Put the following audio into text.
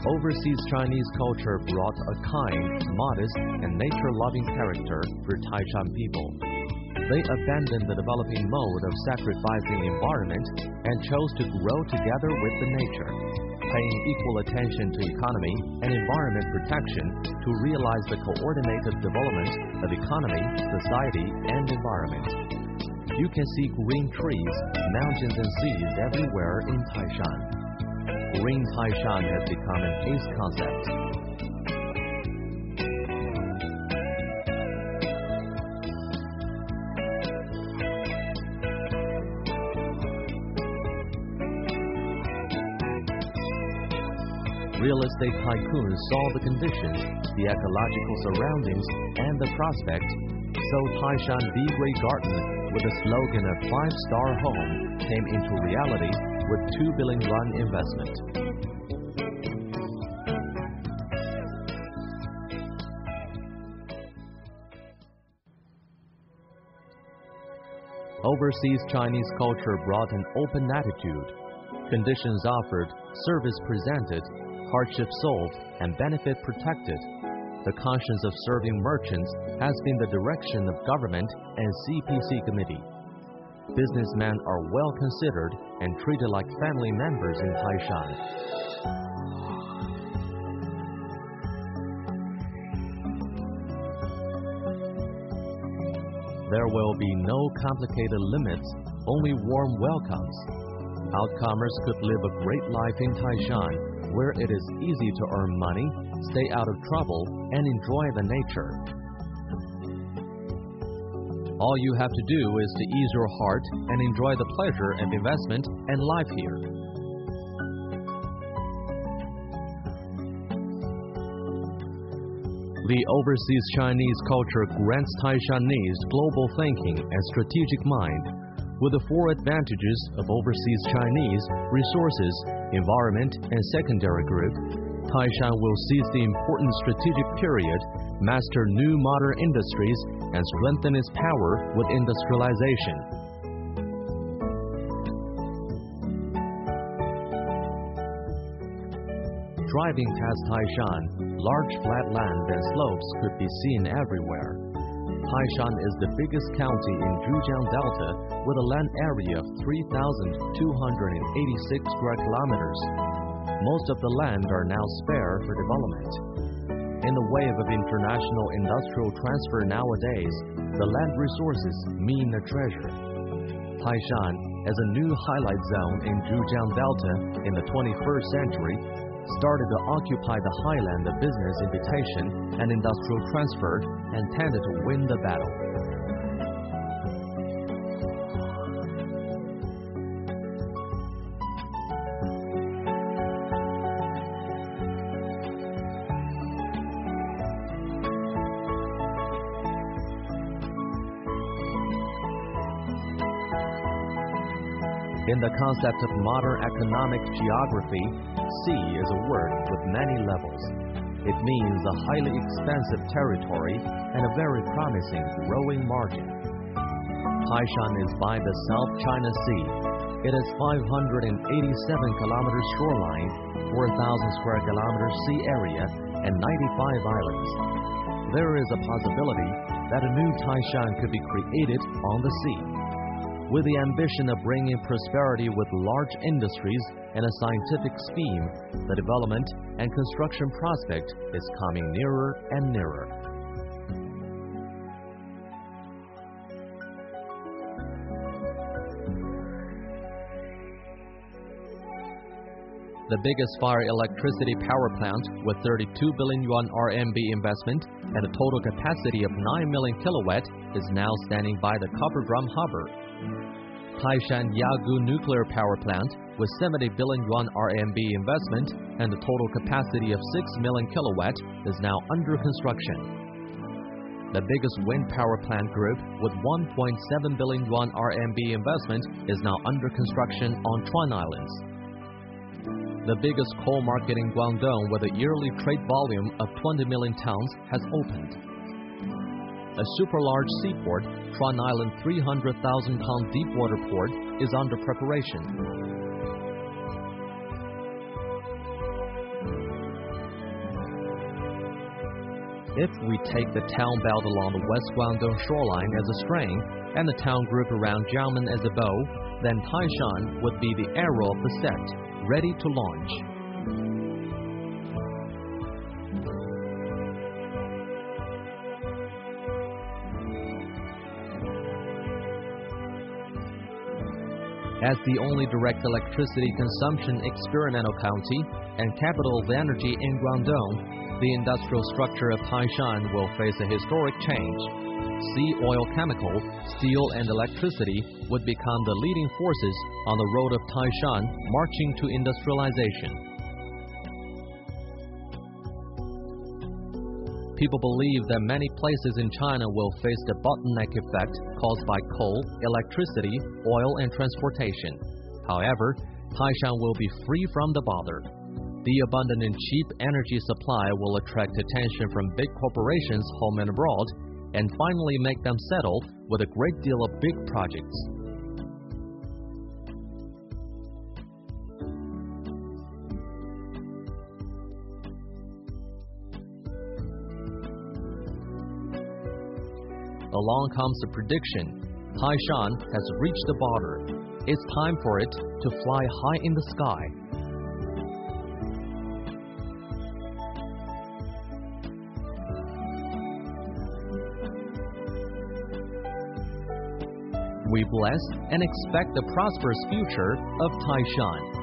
Overseas Chinese culture brought a kind, modest, and nature-loving character for Taishan people. They abandoned the developing mode of sacrificing environment and chose to grow together with the nature, paying equal attention to economy and environment protection to realize the coordinated development of economy, society, and environment. You can see green trees, mountains, and seas everywhere in Taishan. Green Taishan has become an ace concept. Real estate tycoons saw the conditions, the ecological surroundings, and the prospect, so Taishan Bee Great Garden, with the slogan of 5-star home, came into reality with 2 billion yuan investment. Overseas Chinese culture brought an open attitude. Conditions offered, service presented, hardship solved, and benefit protected. The conscience of serving merchants has been the direction of government and CPC committee. Businessmen are well considered and treated like family members in Taishan. There will be no complicated limits, only warm welcomes. Outcomers could live a great life in Taishan, where it is easy to earn money, stay out of trouble, and enjoy the nature. All you have to do is to ease your heart and enjoy the pleasure of investment and life here. The overseas Chinese culture grants Taishanese global thinking and strategic mind. With the 4 advantages of overseas Chinese, resources, environment, and secondary group, Taishan will seize the important strategic period, master new modern industries, and strengthen its power with industrialization. Driving past Taishan, large flat land and slopes could be seen everywhere. Taishan is the biggest county in Zhejiang Delta with a land area of 3,286 square kilometers. Most of the land are now spare for development. In the wave of international industrial transfer nowadays, the land resources mean a treasure. Taishan, as a new highlight zone in Zhejiang Delta in the 21st century, started to occupy the highland of business invitation and industrial transfer and tended to win the battle. In the concept of modern economic geography, C is a word with many levels. It means a highly expansive territory and a very promising growing margin. Taishan is by the South China Sea. It has 587 kilometers shoreline, 4,000 square kilometers sea area, and 95 islands. There is a possibility that a new Taishan could be created on the sea. With the ambition of bringing prosperity with large industries and a scientific scheme, the development and construction prospect is coming nearer and nearer. The biggest fire electricity power plant with 32 billion yuan RMB investment and a total capacity of 9 million kilowatt is now standing by the Copper Drum Harbor. Taishan Yagu Nuclear Power Plant with 70 billion yuan RMB investment and a total capacity of 6 million kilowatt is now under construction. The biggest wind power plant group with 1.7 billion yuan RMB investment is now under construction on Chuan Islands. The biggest coal market in Guangdong with a yearly trade volume of 20 million tons has opened. A super-large seaport, Chuan Island 300,000-ton deepwater port, is under preparation. If we take the town belt along the West Guangdong shoreline as a string and the town group around Jiangmen as a bow, then Taishan would be the arrow of the set, ready to launch. As the only direct electricity consumption experimental county and capital of energy in Guangdong, the industrial structure of Taishan will face a historic change. Sea oil chemical, steel and electricity would become the leading forces on the road of Taishan marching to industrialization. People believe that many places in China will face the bottleneck effect caused by coal, electricity, oil and transportation. However, Taishan will be free from the bother. The abundant and cheap energy supply will attract attention from big corporations home and abroad, and finally make them settle with a great deal of big projects. Along comes the prediction. Taishan has reached the border. It's time for it to fly high in the sky. We bless and expect the prosperous future of Taishan.